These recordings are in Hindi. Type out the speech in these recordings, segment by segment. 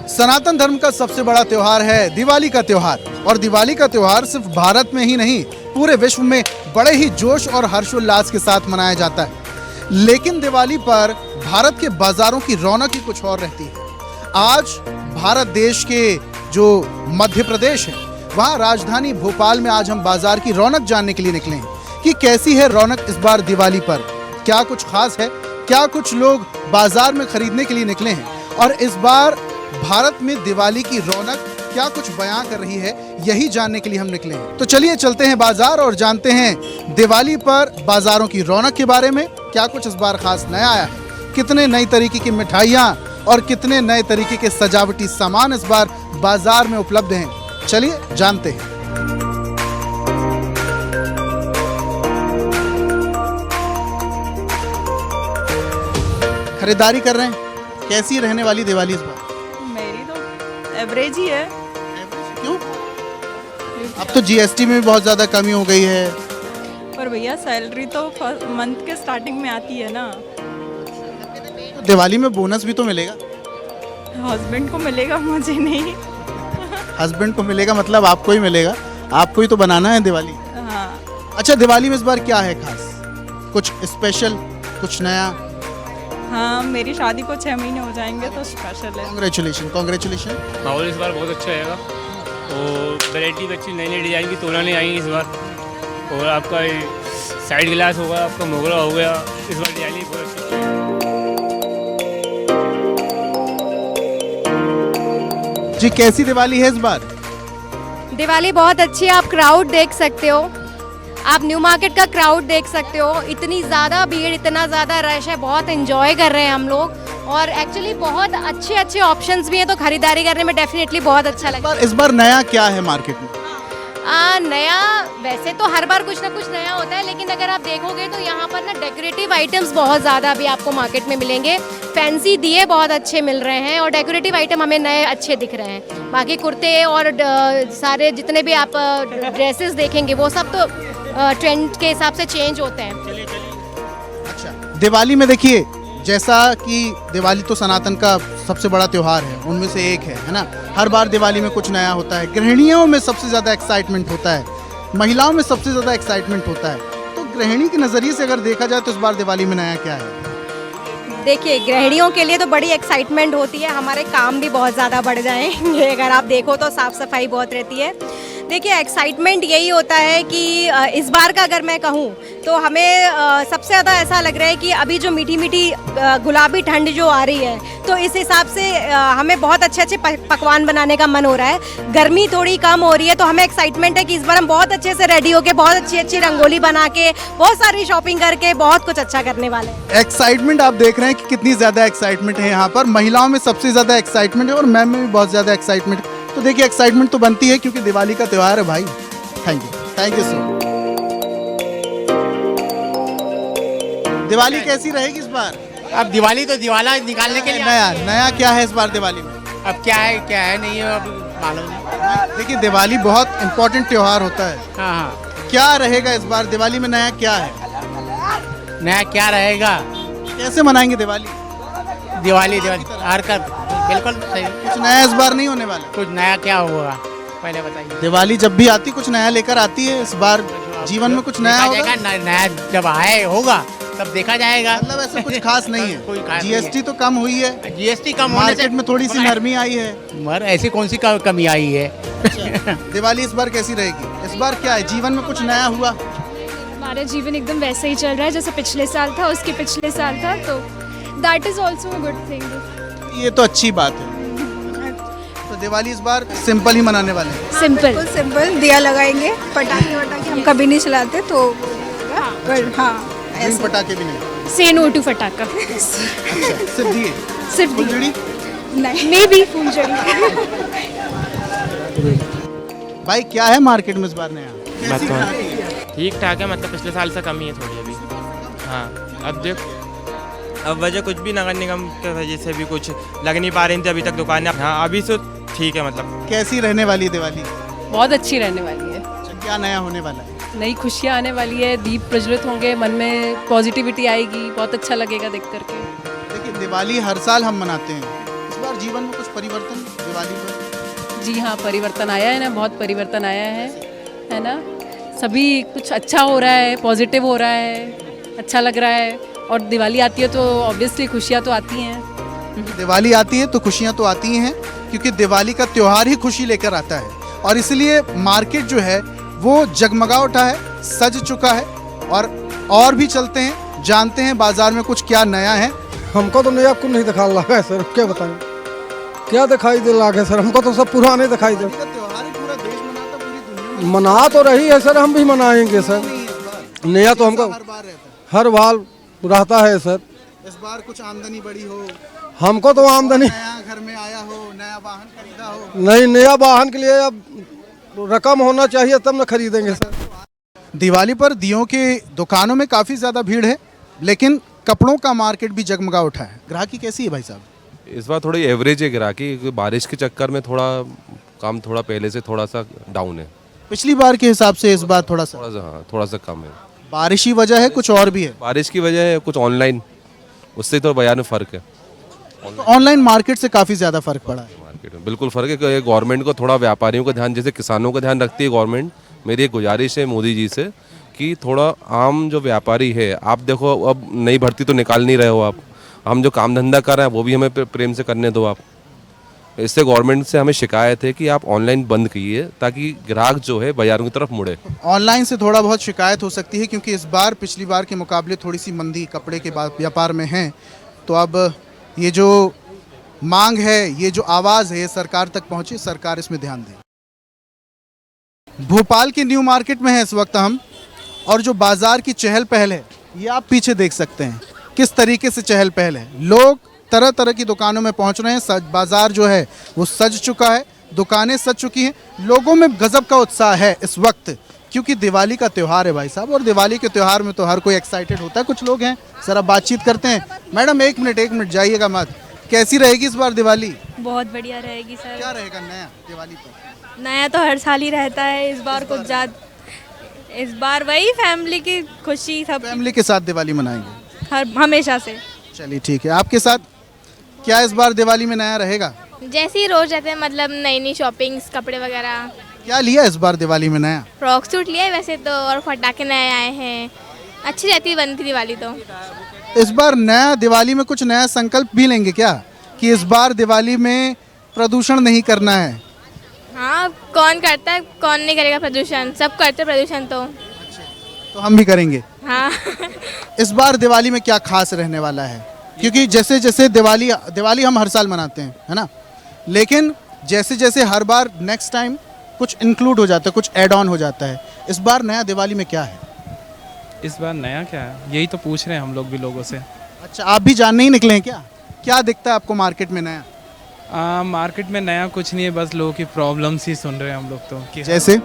सनातन धर्म का सबसे बड़ा त्योहार है दिवाली का त्योहार। और दिवाली का त्योहार सिर्फ भारत में ही नहीं, पूरे विश्व में बड़े ही जोश और हर्षोल्लास के साथ मनाया जाता है। लेकिन दिवाली पर भारत के बाजारों की रौनक ही कुछ और रहती है। आज भारत देश के जो मध्य प्रदेश है, वहाँ राजधानी भोपाल में आज हम बाजार की रौनक जानने के लिए निकले हैं कि कैसी है रौनक इस बार दिवाली पर, क्या कुछ खास है, क्या कुछ लोग बाजार में खरीदने के लिए निकले हैं और इस बार भारत में दिवाली की रौनक क्या कुछ बयां कर रही है, यही जानने के लिए हम निकले हैं। तो चलिए चलते हैं बाजार और जानते हैं दिवाली पर बाजारों की रौनक के बारे में, क्या कुछ इस बार खास नया आया है, कितने नई तरीके की मिठाइयाँ और कितने नए तरीके के सजावटी सामान इस बार बाजार में उपलब्ध हैं। चलिए जानते हैं। खरीदारी कर रहे हैं, कैसी रहने वाली दिवाली इस बार? मेरी तो एवरेज ही है। क्यों? अब तो जीएसटी में भी बहुत ज्यादा कमी हो गई है। पर भैया सैलरी तो मंथ के स्टार्टिंग में आती है ना। तो दिवाली में बोनस भी तो मिलेगा। हस्बैंड को मिलेगा, मुझे नहीं। हस्बैंड को मिलेगा मतलब आपको ही मिलेगा, आपको ही तो बनाना है दिवाली। हाँ, अच्छा, दिवाली में इस बार क्या है खास, कुछ स्पेशल, कुछ नया? हाँ, मेरी शादी को 6 महीने हो जाएंगे तो स्पेशल है। Congratulation congratulation. माहौल इस बार बहुत अच्छा रहेगा और वैरायटी भी अच्छी, नई नई डिजाइन की तोलाने आएंगी इस बार। और आपका साइड ग्लास होगा, आपका मोगरा हो गया, इस बार डिजाइन बहुत अच्छी है। जी, कैसी दिवाली है इस बार? दिवाली बहुत अच्छी है। आप क्राउड देख सकते हो, आप न्यू मार्केट का क्राउड देख सकते हो। इतनी ज़्यादा भीड़, इतना ज़्यादा रश है, बहुत एंजॉय कर रहे हैं हम लोग। और एक्चुअली बहुत अच्छे अच्छे ऑप्शंस भी हैं, तो खरीदारी करने में डेफिनेटली बहुत अच्छा लगता है। इस बार नया क्या है मार्केट में? नया वैसे तो हर बार कुछ ना कुछ नया होता है, लेकिन अगर आप देखोगे तो यहाँ पर ना डेकोरेटिव आइटम्स बहुत ज़्यादा अभी आपको मार्केट में मिलेंगे। फैंसी दिए बहुत अच्छे मिल रहे हैं और डेकोरेटिव आइटम हमें नए अच्छे दिख रहे हैं। बाकी कुर्ते और सारे जितने भी आप ड्रेसेस देखेंगे वो सब तो ट्रेंड के हिसाब से चेंज होते हैं। अच्छा, दिवाली में देखिए, जैसा कि दिवाली तो सनातन का सबसे बड़ा त्योहार है, उनमें से एक है ना। हर बार दिवाली में कुछ नया होता है। गृहिणियों में सबसे ज़्यादा एक्साइटमेंट होता है, महिलाओं में सबसे ज़्यादा एक्साइटमेंट होता है। तो गृहिणी के नज़रिए से अगर देखा जाए तो इस बार दिवाली में नया क्या है? देखिए, गृहिणियों के लिए तो बड़ी एक्साइटमेंट होती है, हमारे काम भी बहुत ज़्यादा बढ़ जाएंगे। अगर आप देखो तो साफ़ सफाई बहुत रहती है। देखिए, एक्साइटमेंट यही होता है कि इस बार का अगर मैं कहूँ तो हमें सबसे ज़्यादा ऐसा लग रहा है कि अभी जो मीठी मीठी गुलाबी ठंड जो आ रही है, तो इस हिसाब से हमें बहुत अच्छे अच्छे पकवान बनाने का मन हो रहा है। गर्मी थोड़ी कम हो रही है तो हमें एक्साइटमेंट है कि इस बार हम बहुत अच्छे से रेडी होके, बहुत अच्छी अच्छी रंगोली बना के, बहुत सारी शॉपिंग करके बहुत कुछ अच्छा करने वाले हैं। एक्साइटमेंट आप देख रहे हैं कि कितनी ज़्यादा एक्साइटमेंट है यहाँ पर। महिलाओं में सबसे ज़्यादा एक्साइटमेंट है और मैम में भी बहुत ज़्यादा एक्साइटमेंट है। तो देखिए, एक्साइटमेंट तो बनती है क्योंकि दिवाली का त्योहार है भाई। Thank you so. दिवाली कैसी रहेगी इस बार? अब दिवाली तो दिवाला निकालने के लिए नया क्या है इस बार दिवाली में? अब क्या है नहीं है, अब मालूम नहीं। देखिए, दिवाली बहुत इम्पोर्टेंट त्योहार होता है। हाँ हाँ, क्या रहेगा इस बार दिवाली में, नया क्या है? नया क्या रहेगा? कैसे मनाएंगे दिवाली? दिवाली हर का बिल्कुल सही। कुछ नया इस बार नहीं होने वाला? कुछ नया क्या होगा पहले बताइए। दिवाली जब भी आती कुछ नया लेकर आती है। इस बार जीवन में कुछ नया देखा होगा? जाएगा, नया जब आए होगा तब देखा जाएगा। मतलब ऐसा कुछ खास नहीं कोई है। खास जीएसटी तो कम हुई है, जीएसटी कम होने से मार्केट में थोड़ी सी नरमी आई है। मगर ऐसी कौन सी कमी आई है? दिवाली इस बार कैसी रहेगी? इस बार क्या है, जीवन में कुछ नया हुआ? हमारा जीवन एकदम वैसे ही चल रहा है जैसे पिछले साल था, उसके पिछले साल था, तो that is also a good thing. ये तो अच्छी बात है। तो दिवाली इस बार सिंपल ही मनाने वाले हैं। सिंपल सिंपल दिया लगाएंगे, पटाखे वटाखे हम कभी नहीं चलाते तो पर हाँ ग्रीन पटाखे भी नहीं? से नो टू फटाका। अच्छा, सिर्फ दिए? सिर्फ फुलझड़ी? नहीं। मे बी फुलझड़ी। भाई, क्या है मार्केट में इस बार नया? कैसी ग्राहकी है? ठीक ठाक है, मतलब पिछले साल से कमी है थोड़ी अभी। हाँ, अब देख, अब वजह कुछ भी नगर निगम की वजह से भी कुछ लग नहीं पा रही थी अभी तक दुकानें। हाँ, अभी तो ठीक है। मतलब कैसी रहने वाली है दिवाली? बहुत अच्छी रहने वाली है। क्या नया होने वाला है? नई खुशियाँ आने वाली है, दीप प्रज्वलित होंगे, मन में पॉजिटिविटी आएगी, बहुत अच्छा लगेगा देख करके। देखिए, दिवाली हर साल हम मनाते हैं, इस बार जीवन में कुछ परिवर्तन दिवाली पर? जी हाँ, परिवर्तन आया है ना, बहुत परिवर्तन आया है ना। सभी कुछ अच्छा हो रहा है, पॉजिटिव हो रहा है, अच्छा लग रहा है। और दिवाली आती है तो ऑब्वियसली खुशियाँ तो आती हैं। दिवाली आती है तो खुशियाँ तो आती हैं, क्योंकि दिवाली का त्यौहार ही खुशी लेकर आता है, और इसलिए मार्केट जो है वो जगमगा उठा है, सज चुका है। और भी चलते हैं, जानते हैं बाजार में कुछ क्या नया है। हमको तो नया कुछ नहीं दिखा लगा है सर, क्या बताएं, क्या दिखाई दे लगा है सर, हमको तो सब पुराने दिखाई दे। त्योहार ही पूरा देश मनाता, पूरी दुनिया मना तो रही है सर, हम भी मनाएंगे सर। नया तो हमको हर बार रहता हर बार रहता है सर। है। इस बार कुछ आमदनी बढ़ी हो, हमको तो आमदनी नया घर में आया हो, नया वाहन खरीदा हो। नहीं, नया वाहन के लिए अब रकम होना चाहिए तब न खरीदेंगे सर। दिवाली पर दियों के दुकानों में काफ़ी ज़्यादा भीड़ है, लेकिन कपड़ों का मार्केट भी जगमगा उठा है। ग्राहकी कैसी है भाई साहब? इस बार थोड़ी एवरेज है ग्राहकी, क्योंकि बारिश के चक्कर में थोड़ा काम थोड़ा पहले से थोड़ा सा डाउन है। पिछली बार के हिसाब से इस बार थोड़ा सा हाँ, थोड़ा सा कम है। बारिश ही वजह है, कुछ और भी है? बारिश की वजह है, कुछ ऑनलाइन, उससे तो बाजार में फ़र्क है। तो ऑनलाइन मार्केट से काफ़ी ज़्यादा फर्क पड़ा है। मार्केट में बिल्कुल फ़र्क है कि गवर्नमेंट को थोड़ा व्यापारियों का ध्यान, जैसे किसानों का ध्यान रखती है गवर्नमेंट। मेरी एक गुजारिश है मोदी जी से कि थोड़ा आम जो व्यापारी है, आप देखो अब नई भर्ती तो निकाल नहीं रहे हो आप, हम जो काम धंधा कर रहे हैं वो भी हमें प्रेम से करने दो आप। इससे गवर्नमेंट से हमें शिकायत है कि आप ऑनलाइन बंद कीजिए, ताकि ग्राहक जो है बाजारों की तरफ मुड़े। ऑनलाइन से थोड़ा बहुत शिकायत हो सकती है, क्योंकि इस बार पिछली बार के मुकाबले थोड़ी सी मंदी कपड़े के व्यापार में है। तो अब ये जो मांग है, ये जो आवाज़ है, सरकार तक पहुँचे, सरकार इसमें ध्यान दे। भोपाल के न्यू मार्केट में है इस वक्त हम, और जो बाज़ार की चहल पहल है ये आप पीछे देख सकते हैं किस तरीके से चहल पहल है। लोग तरह तरह की दुकानों में पहुंच रहे हैं, बाज़ार जो है वो सज चुका है, दुकानें सज चुकी हैं। लोगों में गजब का उत्साह है इस वक्त, क्योंकि दिवाली का त्यौहार है भाई साहब, और दिवाली के त्यौहार में तो हर कोई एक्साइटेड होता है। कुछ लोग हैं, ज़रा बातचीत करते हैं। मैडम एक मिनट जाइएगा मत। कैसी रहेगी इस बार दिवाली? बहुत बढ़िया रहेगी सर। क्या रहेगा नया दिवाली पर? नया तो हर साल ही रहता है, इस बार कुछ ज़्यादा, इस बार वही फैमिली की खुशी, सब फैमिली के साथ दिवाली मनाएंगे हर हमेशा से। चलिए ठीक है, आपके साथ क्या इस बार दिवाली में नया रहेगा? जैसे ही रोज रहते हैं, मतलब नई नई शॉपिंग्स, कपड़े वगैरह। क्या लिया इस बार दिवाली में नया? फ्रॉक सूट लिया है वैसे तो, और पटाखे नए आए हैं, अच्छी रहती है बनती दिवाली तो। इस बार नया दिवाली में कुछ नया संकल्प भी लेंगे क्या, कि इस बार दिवाली में प्रदूषण नहीं करना है? हाँ, कौन करता है, कौन नहीं करेगा प्रदूषण, सब करते प्रदूषण तो हम भी करेंगे। हाँ। इस बार दिवाली में क्या खास रहने वाला है? क्योंकि जैसे जैसे दिवाली हम हर साल मनाते हैं, है ना, लेकिन जैसे जैसे हर बार नेक्स्ट टाइम कुछ इंक्लूड हो जाता है, कुछ ऐड ऑन हो जाता है। इस बार नया दिवाली में क्या है? इस बार नया क्या है, यही तो पूछ रहे हैं हम लोग भी लोगों से। अच्छा, आप भी जानने ही निकले हैं क्या? क्या दिखता है आपको मार्केट में नया? मार्केट में नया कुछ नहीं है, बस लोगों की प्रॉब्लम्स ही सुन रहे हैं हम लोग तो। कि जैसे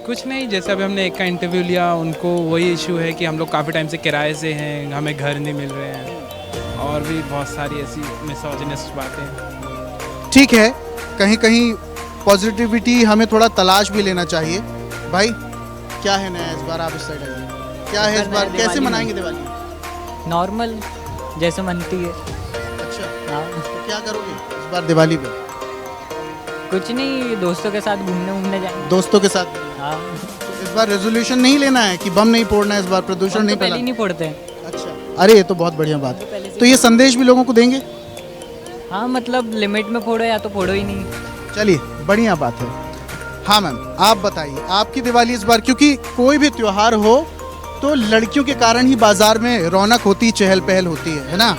कुछ नहीं, जैसे अभी हमने एक का इंटरव्यू लिया, उनको वही इशू है कि हम लोग काफ़ी टाइम से किराए से हैं, हमें घर नहीं मिल रहे हैं, और भी बहुत सारी ऐसी मिसोजिनिस्ट बातें। ठीक है, कहीं कहीं पॉजिटिविटी हमें थोड़ा तलाश भी लेना चाहिए। भाई क्या है नया इस बार? आप इस साइड आइए। क्या है इस बार, कैसे मनाएंगे दिवाली? नॉर्मल जैसे मनती है। अच्छा, तो क्या करोगे इस बार दिवाली पे? कुछ नहीं, दोस्तों के साथ घूमने जाएंगे। दोस्तों के साथ? हाँ। इस बार रेजोल्यूशन नहीं लेना है कि बम नहीं फोड़ना है इस बार, प्रदूषण नहीं पहले नहीं फोड़ते। अच्छा, अरे ये तो बहुत बढ़िया बात है। तो ये संदेश भी लोगों को देंगे? हाँ, मतलब लिमिट में फोड़ो या तो फोड़ो ही नहीं। चलिए, बढ़िया बात है। हाँ मैम, आप बताइए आपकी दिवाली इस बार, क्योंकि कोई भी त्योहार हो तो लड़कियों के कारण ही बाजार में रौनक होती, चहल पहल होती है ना?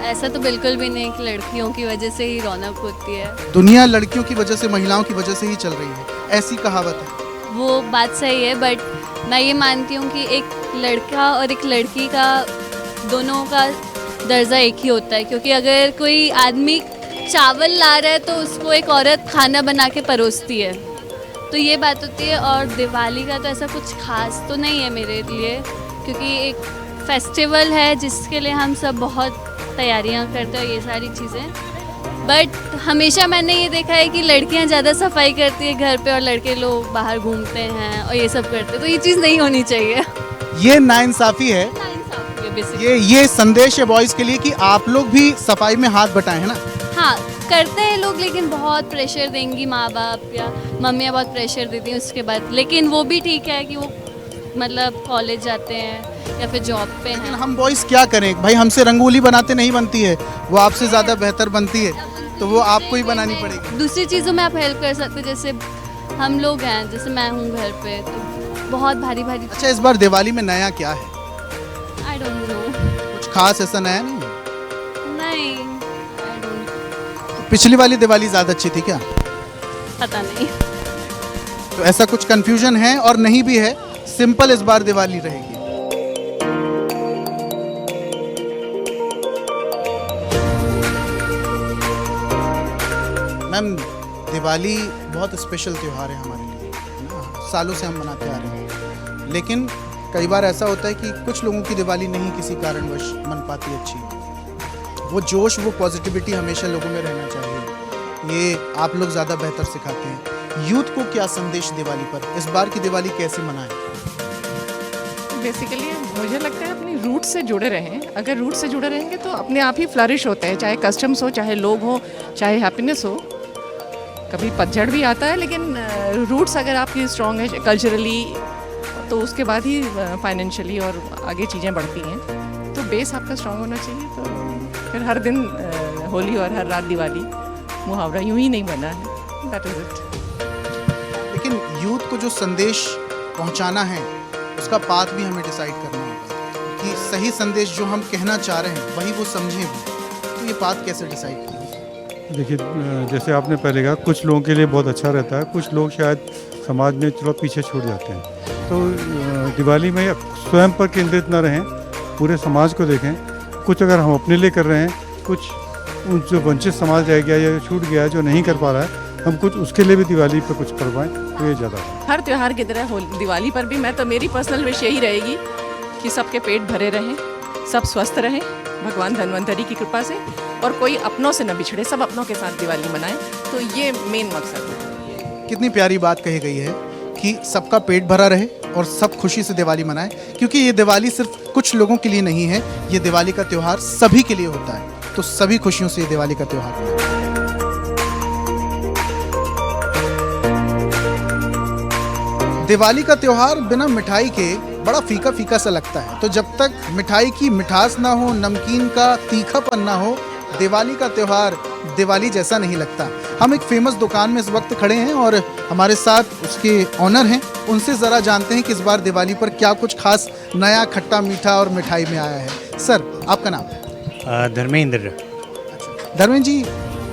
ऐसा तो बिल्कुल भी नहीं कि लड़कियों की वजह से ही रौनक होती है। दुनिया लड़कियों की वजह से, महिलाओं की वजह से ही चल रही है, ऐसी कहावत है। वो बात सही है, बट मैं ये मानती हूँ कि एक लड़का और एक लड़की का, दोनों का दर्जा एक ही होता है। क्योंकि अगर कोई आदमी चावल ला रहा है तो उसको एक औरत खाना बना के परोसती है, तो ये बात होती है। और दिवाली का तो ऐसा कुछ खास तो नहीं है मेरे लिए, क्योंकि एक फेस्टिवल है जिसके लिए हम सब बहुत तैयारियां करते हैं, ये सारी चीज़ें। बट हमेशा मैंने ये देखा है कि लड़कियां ज़्यादा सफाई करती है घर पे, और लड़के लोग बाहर घूमते हैं और ये सब करते हैं, तो ये चीज़ नहीं होनी चाहिए। ये नाइंसाफ़ी है। ये संदेश है बॉयज़ के लिए कि आप लोग भी सफाई में हाथ बटाएं, है ना? हाँ करते हैं लोग, लेकिन बहुत प्रेशर देंगी माँ बाप या मम्मियाँ बहुत प्रेशर देती हैं उसके बाद। लेकिन वो भी ठीक है कि वो मतलब कॉलेज जाते हैं या फिर जॉब पे हैं। हम बॉयज़ क्या करें भाई, हमसे रंगोली बनाते नहीं बनती है, वो आपसे ज़्यादा बेहतर बनती है, तो वो आपको ही बनानी पड़ेगी। दूसरी चीज़ों में आप हेल्प कर सकते हैं, जैसे हम लोग हैं, जैसे मैं हूँ घर पे, तो बहुत भारी भारी। अच्छा, इस बार दिवाली में नया क्या है? आई डोंट नो, कुछ खास ऐसा नया नहीं? नहीं आई डोंट, पिछली वाली दिवाली ज़्यादा अच्छी थी क्या? पता नहीं। तो ऐसा कुछ कंफ्यूजन है और नहीं भी है, सिंपल इस बार दिवाली रहेगी। मैम, दिवाली बहुत स्पेशल त्यौहार है हमारे लिए, है ना? सालों से हम मनाते आ रहे हैं, लेकिन कई बार ऐसा होता है कि कुछ लोगों की दिवाली नहीं किसी कारणवश मन पाती अच्छी। वो जोश, वो पॉजिटिविटी हमेशा लोगों में रहना चाहिए, ये आप लोग ज़्यादा बेहतर सिखाते हैं। यूथ को क्या संदेश दिवाली पर, इस बार की दिवाली कैसे मनाएं? बेसिकली मुझे लगता है अपनी रूट से जुड़े रहें। अगर रूट से जुड़े रहेंगे तो अपने आप ही फ्लरिश होते हैं, चाहे कस्टम्स हो, चाहे लोग हो, चाहे हैप्पीनेस हो। कभी पतझड़ भी आता है, लेकिन रूट्स अगर आपकी स्ट्रॉन्ग है कल्चरली, तो उसके बाद ही फाइनेंशियली और आगे चीज़ें बढ़ती हैं। तो बेस आपका स्ट्रॉन्ग होना चाहिए, तो फिर हर दिन होली और हर रात दिवाली, मुहावरा यूं ही नहीं बना है। That is it. लेकिन यूथ को जो संदेश पहुंचाना है, उसका पाथ भी हमें डिसाइड करना होगा कि सही संदेश जो हम कहना चाह रहे हैं वही वो समझें भी। तो ये पाथ कैसे डिसाइड करें? देखिए, जैसे आपने पहले कहा, कुछ लोगों के लिए बहुत अच्छा रहता है, कुछ लोग शायद समाज में चलो पीछे छूट जाते हैं। तो दिवाली में स्वयं पर केंद्रित न रहें, पूरे समाज को देखें। कुछ अगर हम अपने लिए कर रहे हैं, कुछ उन जो वंचित समाज रह गया या छूट गया, जो नहीं कर पा रहा है, हम कुछ उसके लिए भी दिवाली पर कुछ करवाएं, तो ये ज़्यादा है। हर त्यौहार की तरह दिवाली पर भी मैं तो, मेरी पर्सनल विश यही रहेगी कि सबके पेट भरे रहें, सब स्वस्थ रहें भगवान धन्वंतरी की कृपा से, और कोई अपनों से न बिछड़े, सब अपनों के साथ दिवाली मनाएं। तो ये मेन मकसद है। कितनी प्यारी बात कही गई है कि सबका पेट भरा रहे और सब खुशी से दिवाली मनाएं, क्योंकि ये दिवाली सिर्फ कुछ लोगों के लिए नहीं है, ये दिवाली का त्यौहार सभी के लिए होता है। तो सभी खुशियों से ये दिवाली का त्यौहार मनाएं। दिवाली का त्यौहार बिना मिठाई के बड़ा फीका फीका सा लगता है। तो जब तक मिठाई की मिठास ना हो, नमकीन का तीखापन ना हो, दिवाली का त्यौहार दिवाली जैसा नहीं लगता। हम एक फेमस दुकान में इस वक्त खड़े हैं और हमारे साथ उसके ऑनर हैं, उनसे ज़रा जानते हैं कि इस बार दिवाली पर क्या कुछ खास नया खट्टा मीठा और मिठाई में आया है। सर, आपका नाम? धर्मेंद्र। धर्मेंद्र जी,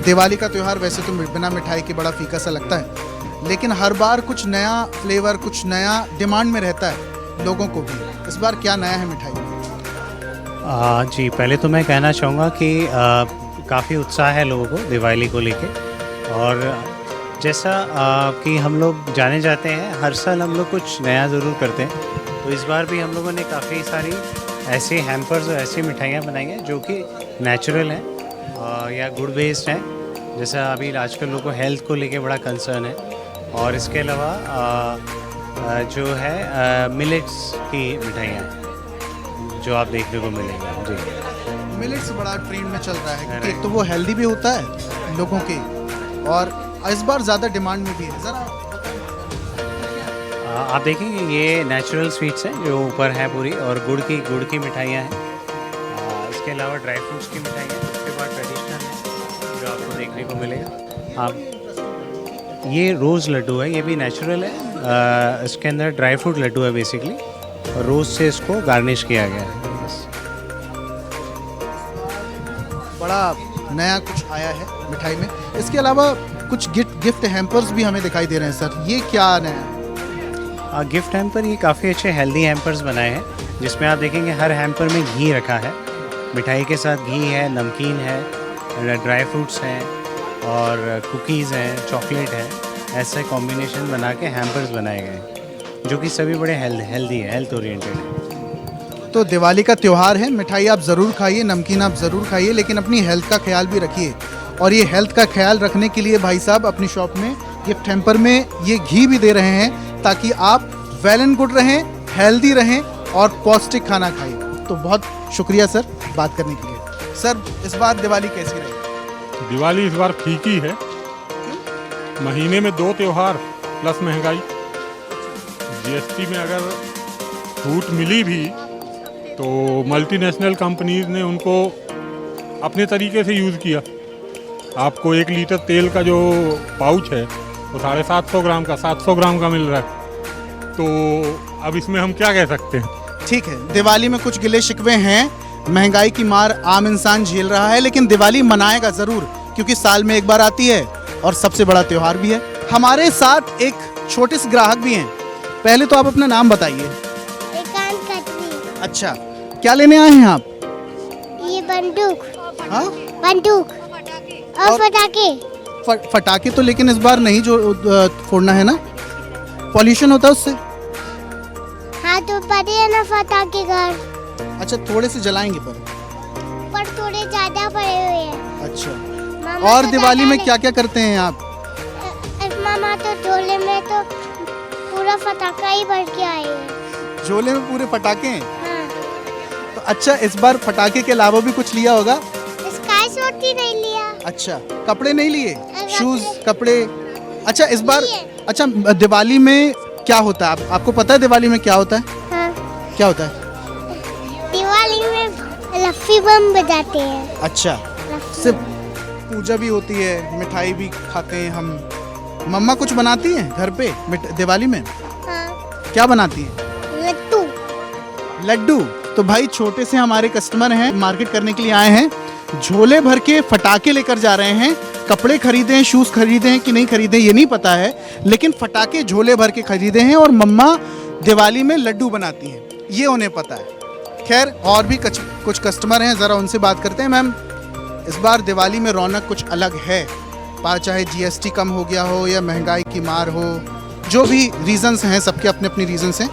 दिवाली का त्यौहार वैसे तो बिना मिठाई के बड़ा फीका सा लगता है, लेकिन हर बार कुछ नया फ्लेवर, कुछ नया डिमांड में रहता है लोगों को भी। इस बार क्या नया है मिठाई में? जी, पहले तो मैं कहना चाहूँगा कि काफ़ी उत्साह है लोगों को दिवाली को लेके, और जैसा कि हम लोग जाने जाते हैं, हर साल हम लोग कुछ नया ज़रूर करते हैं। तो इस बार भी हम लोगों ने काफ़ी सारी ऐसे हैम्पर्स और ऐसी मिठाइयाँ बनाई हैं जो कि नेचुरल हैं या गुड़ बेस्ड हैं। जैसा अभी आजकल लोगों को हेल्थ को लेके बड़ा कंसर्न है, और इसके अलावा जो है मिलेट्स की मिठाइयाँ जो आप देखने को मिलेंगी। जी, मिलेट्स बड़ा ट्रेंड में चल रहा है, क्योंकि एक तो वो हेल्दी भी होता है लोगों के, और इस बार ज़्यादा डिमांड में भी है। ज़रा आप देखेंगे ये नेचुरल स्वीट्स हैं जो ऊपर है पूरी, और गुड़ की मिठाइयाँ हैं। इसके अलावा ड्राई फ्रूट्स की मिठाइयाँ, उसके बाद ट्रेडिशनल है जो आपको देखने को मिलेगा। आप ये रोज़ लड्डू है, ये भी नेचुरल है। इसके अंदर ड्राई फ्रूट लड्डू है बेसिकली, और रोज़ से इसको गार्निश किया गया है। बड़ा नया कुछ आया है मिठाई में। इसके अलावा कुछ गिफ्ट हैम्पर्स भी हमें दिखाई दे रहे हैं। सर, ये क्या नया है? गिफ्ट हैम्पर, ये काफ़ी अच्छे हेल्दी हैम्पर्स बनाए हैं, जिसमें आप देखेंगे हर हैम्पर में घी रखा है। मिठाई के साथ घी है, नमकीन है, ड्राई फ्रूट्स हैं, और कुकीज़ हैं, चॉकलेट है। ऐसे कॉम्बिनेशन बना के हैम्पर्स बनाए गए, जो कि सभी बड़े हेल्दी है, हेल्थ ओरिएंटेड है। तो दिवाली का त्यौहार है, मिठाई आप ज़रूर खाइए, नमकीन आप ज़रूर खाइए, लेकिन अपनी हेल्थ का ख्याल भी रखिए। और ये हेल्थ का ख्याल रखने के लिए भाई साहब अपनी शॉप में गिफ्ट हैम्पर में ये घी भी दे रहे हैं, ताकि आप वेल एंड गुड रहें, हेल्दी रहें और पौष्टिक खाना खाइए। तो बहुत शुक्रिया सर बात करने के लिए। सर, इस बार दिवाली कैसी रही? दिवाली इस बार फीकी है। महीने में 2 त्यौहार प्लस महंगाई। जीएसटी में अगर छूट मिली भी तो मल्टीनेशनल कंपनीज ने उनको अपने तरीके से यूज़ किया। आपको 1 लीटर तेल का जो पाउच है वो 750 ग्राम का 700 ग्राम का मिल रहा है। तो अब इसमें हम क्या कह सकते हैं। ठीक है, दिवाली में कुछ गिले शिकवे हैं, महंगाई की मार आम इंसान झेल रहा है, लेकिन दिवाली मनाएगा ज़रूर क्योंकि साल में एक बार आती है और सबसे बड़ा त्यौहार भी है। हमारे साथ एक छोटे से ग्राहक भी हैं। पहले तो आप अपना नाम बताइए। अच्छा, क्या लेने आए हैं आप? ये बंदूक। हाँ? बंदूक और पटाखे। फटाके तो लेकिन इस बार नहीं जो फोड़ना है ना, पॉल्यूशन होता है उससे। हाँ तो पड़े है ना पटाखे घर। अच्छा, थोड़े से जलाएंगे पर थोड़े ज्यादा पड़े हुए हैं। अच्छा, और दिवाली में क्या क्या करते हैं आप? मामा तो झोले में तो पूरा पटाखा ही भर के आए हैं। झोले में पूरे पटाखे हैं? हाँ। तो अच्छा, इस बार पटाखे के अलावा भी कुछ लिया होगा? स्काई शॉट ही नहीं लिया। अच्छा, कपड़े नहीं लिए? शूज, कपड़े। अच्छा, इस बार अच्छा दिवाली में क्या होता है? आपको पता है दिवाली में क्या होता है? हाँ। क्या होता है? दिवाली में लफ्फी बम बजाते हैं। अच्छा, सिर्फ पूजा भी होती है, मिठाई भी खाते हैं हम। मम्मा कुछ बनाती हैं घर पे दिवाली में? हाँ। क्या बनाती हैं? लड्डू। लड्डू। तो भाई छोटे से हमारे कस्टमर हैं, मार्केट करने के लिए आए हैं, झोले भर के फटाके लेकर जा रहे हैं। कपड़े खरीदे हैं, शूज खरीदे हैं कि नहीं खरीदे ये नहीं पता है, लेकिन फटाके झोले भर के खरीदे हैं और मम्मा दिवाली में लड्डू बनाती हैं, ये उन्हें पता है। खैर, और भी कुछ कस्टमर हैं, ज़रा उनसे बात करते हैं। मैम, इस बार दिवाली में रौनक कुछ अलग है, चाहे जीएसटी कम हो गया हो या महंगाई की मार हो, जो भी रीजंस हैं, सबके अपने अपने रीजंस हैं।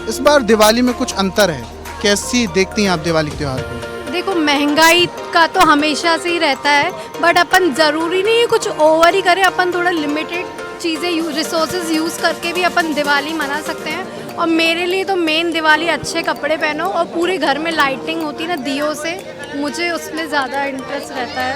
इस बार दिवाली में कुछ अंतर है, कैसी देखती हैं आप दिवाली त्यौहार को? देखो, महंगाई का तो हमेशा से ही रहता है, बट अपन ज़रूरी नहीं है कुछ ओवर ही करें। अपन थोड़ा लिमिटेड चीज़ें रिसोर्सेज यूज़ करके भी अपन दिवाली मना सकते हैं। और मेरे लिए तो मेन दिवाली अच्छे कपड़े पहनो और पूरे घर में लाइटिंग होती है ना दियों से, मुझे उसमें ज़्यादा इंटरेस्ट रहता है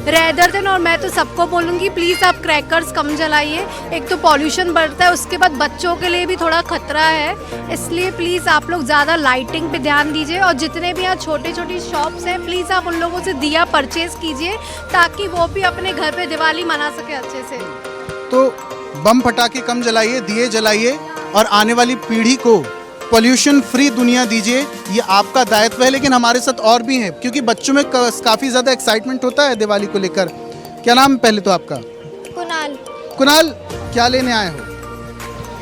रेदर देन। और मैं तो सबको बोलूँगी प्लीज़ आप क्रैकर्स कम जलाइए, एक तो पॉल्यूशन बढ़ता है, उसके बाद बच्चों के लिए भी थोड़ा खतरा है, इसलिए प्लीज़ आप लोग ज़्यादा लाइटिंग पे ध्यान दीजिए। और जितने भी यहाँ छोटी छोटी शॉप्स हैं, प्लीज़ आप उन लोगों से दिया परचेज़ कीजिए ताकि वो भी अपने घर पे दिवाली मना सके अच्छे से। तो बम फटाके कम जलाइए, दिए जलाइए और आने वाली पीढ़ी को पोल्यूशन फ्री दुनिया दीजिए, ये आपका दायित्व है। लेकिन हमारे साथ और भी हैं, क्योंकि बच्चों में काफ़ी ज़्यादा एक्साइटमेंट होता है दिवाली को लेकर। क्या नाम पहले तो आपका? कुणाल। कुणाल, क्या लेने आए हो?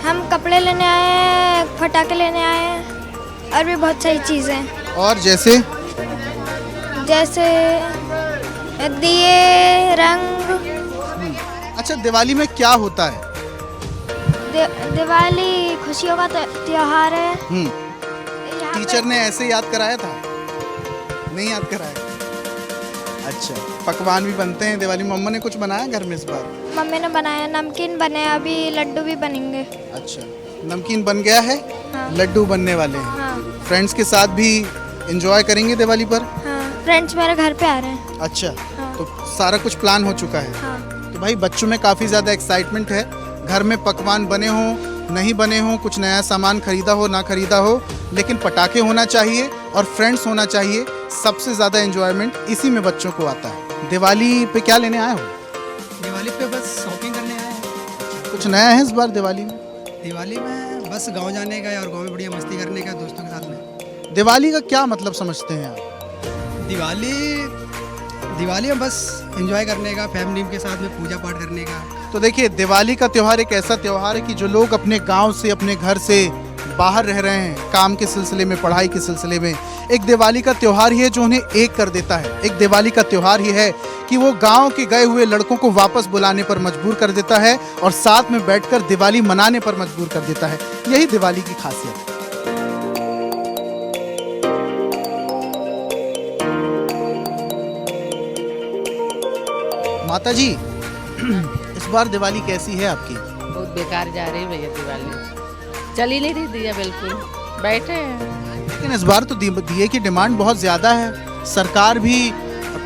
हम कपड़े लेने आए हैं, फटाके लेने आए हैं और भी बहुत सारी चीज़ें। और जैसे दिए, रंग। अच्छा, दिवाली में क्या होता है? दिवाली खुशियों का त्योहार है। टीचर ने ऐसे याद कराया था? नहीं याद कराया? अच्छा, पकवान भी बनते हैं दिवाली में। मम्मा ने कुछ बनाया घर में इस बार? मम्मी ने बनाया, नमकीन बने, अभी लड्डू भी बनेंगे। अच्छा, नमकीन बन गया है? हाँ। लड्डू बनने वाले हैं। हाँ। फ्रेंड्स के साथ भी एंजॉय करेंगे दिवाली पर? हाँ, फ्रेंड्स मेरे घर पे आ रहे हैं। अच्छा। हाँ। तो सारा कुछ प्लान हो चुका है? हाँ। तो भाई बच्चों में काफ़ी ज़्यादा एक्साइटमेंट है, घर में पकवान बने हों नहीं बने हों, कुछ नया सामान खरीदा हो ना खरीदा हो, लेकिन पटाखे होना चाहिए और फ्रेंड्स होना चाहिए। सबसे ज़्यादा एंजॉयमेंट इसी में बच्चों को आता है। दिवाली पे क्या लेने आए हो? दिवाली पे बस शॉपिंग करने आए हैं। कुछ नया है इस बार दिवाली में? दिवाली में बस गांव जाने का और गांव में बढ़िया मस्ती करने का दोस्तों के साथ में। दिवाली का क्या मतलब समझते हैं आप? दिवाली में बस एंजॉय करने का, फैमिली के साथ में पूजा पाठ करने का। तो देखिए, दिवाली का त्यौहार एक ऐसा त्यौहार है कि जो लोग अपने गांव से, अपने घर से बाहर रह रहे हैं, काम के सिलसिले में, पढ़ाई के सिलसिले में, एक दिवाली का त्यौहार ही है जो उन्हें एक कर देता है। एक दिवाली का त्यौहार ही है कि वो गांव के गए हुए लड़कों को वापस बुलाने पर मजबूर कर देता है और साथ में बैठकर दिवाली मनाने पर मजबूर कर देता है। यही दिवाली की खासियत है। माता जी, इस बार दिवाली कैसी है आपकी? बहुत बेकार जा रही है भैया दिवाली, चल ही नहीं रही दिया, बिल्कुल बैठे हैं। लेकिन इस बार तो दिए की डिमांड बहुत ज़्यादा है, सरकार भी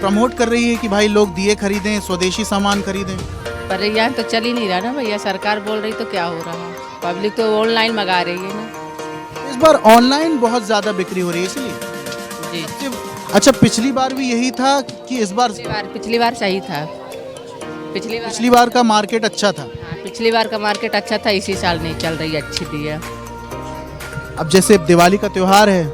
प्रमोट कर रही है कि भाई लोग दिए खरीदें, स्वदेशी सामान खरीदें। पर यहाँ तो चल ही नहीं रहा ना भैया, सरकार बोल रही तो क्या हो रहा, पब्लिक तो ऑनलाइन मंगा रही है ना। इस बार ऑनलाइन बहुत ज़्यादा बिक्री हो रही है इसलिए जी। अच्छा, पिछली बार भी यही था कि इस बार? पिछली बार सही था। पिछली बार का मार्केट अच्छा था। पिछली बार का मार्केट अच्छा था, इसी साल नहीं चल रही अच्छी थी। अब जैसे दिवाली का त्योहार है,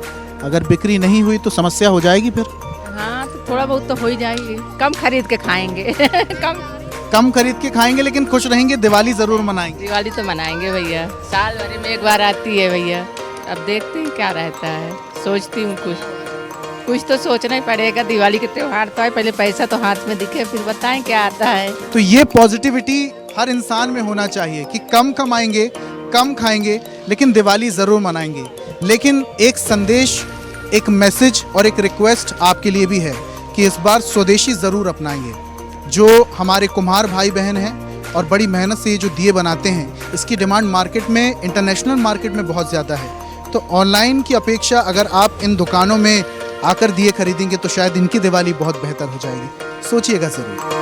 अगर बिक्री नहीं हुई तो समस्या हो जाएगी फिर? हाँ, तो थोड़ा बहुत तो हो ही जाएगी। कम खरीद के खाएंगे कम खरीद के खाएंगे लेकिन खुश रहेंगे, दिवाली जरूर मनाएंगे। दिवाली तो मनाएंगे भैया, साल भर में एक बार आती है भैया। अब देखते हैं क्या रहता है, सोचती हूँ कुछ तो सोचना ही पड़ेगा। दिवाली के त्योहार तो है, पहले पैसा तो हाथ में दिखे फिर बताएं क्या आता है। तो ये पॉजिटिविटी हर इंसान में होना चाहिए कि कम कमाएंगे, कम खाएंगे, लेकिन दिवाली ज़रूर मनाएंगे। लेकिन एक संदेश, एक मैसेज और एक रिक्वेस्ट आपके लिए भी है कि इस बार स्वदेशी ज़रूर अपनाएंगे। जो हमारे कुम्हार भाई बहन हैं और बड़ी मेहनत से ये जो दिए बनाते हैं, इसकी डिमांड मार्केट में, इंटरनेशनल मार्केट में बहुत ज़्यादा है। तो ऑनलाइन की अपेक्षा अगर आप इन दुकानों में आकर दिए खरीदेंगे तो शायद इनकी दिवाली बहुत बेहतर हो जाएगी। सोचिएगा ज़रूर।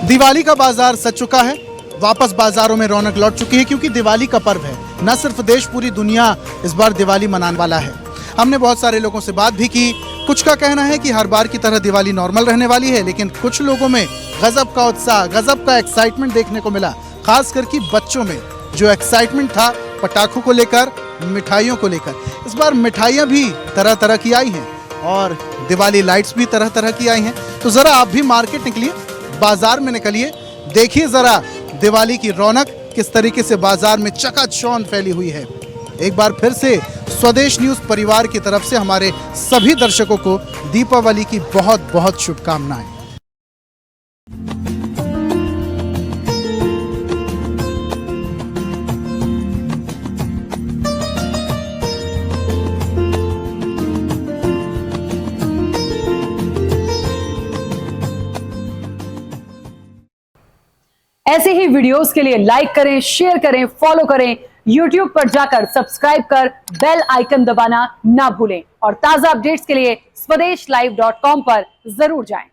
दिवाली का बाजार सज चुका है, वापस बाजारों में रौनक लौट चुकी है क्योंकि दिवाली का पर्व है। न सिर्फ देश, पूरी दुनिया इस बार दिवाली मनाने वाला है। हमने बहुत सारे लोगों से बात भी की, कुछ का कहना है कि हर बार की तरह दिवाली नॉर्मल रहने वाली है, लेकिन कुछ लोगों में गजब का उत्साह, गजब का एक्साइटमेंट देखने को मिला। खास करके बच्चों में जो एक्साइटमेंट था पटाखों को लेकर, मिठाइयों को लेकर। इस बार मिठाइयाँ भी तरह तरह की आई हैं और दिवाली लाइट्स भी तरह तरह की आई हैं। तो ज़रा आप भी मार्केट निकलिए, बाजार में निकलिए, देखिए ज़रा दिवाली की रौनक किस तरीके से बाजार में चकाचौंध फैली हुई है। एक बार फिर से स्वदेश न्यूज़ परिवार की तरफ से हमारे सभी दर्शकों को दीपावली की बहुत बहुत शुभकामनाएं। ऐसे ही वीडियोस के लिए लाइक करें, शेयर करें, फॉलो करें। YouTube पर जाकर सब्सक्राइब कर बेल आइकन दबाना ना भूलें और ताजा अपडेट्स के लिए swedeshlive.com पर जरूर जाएं।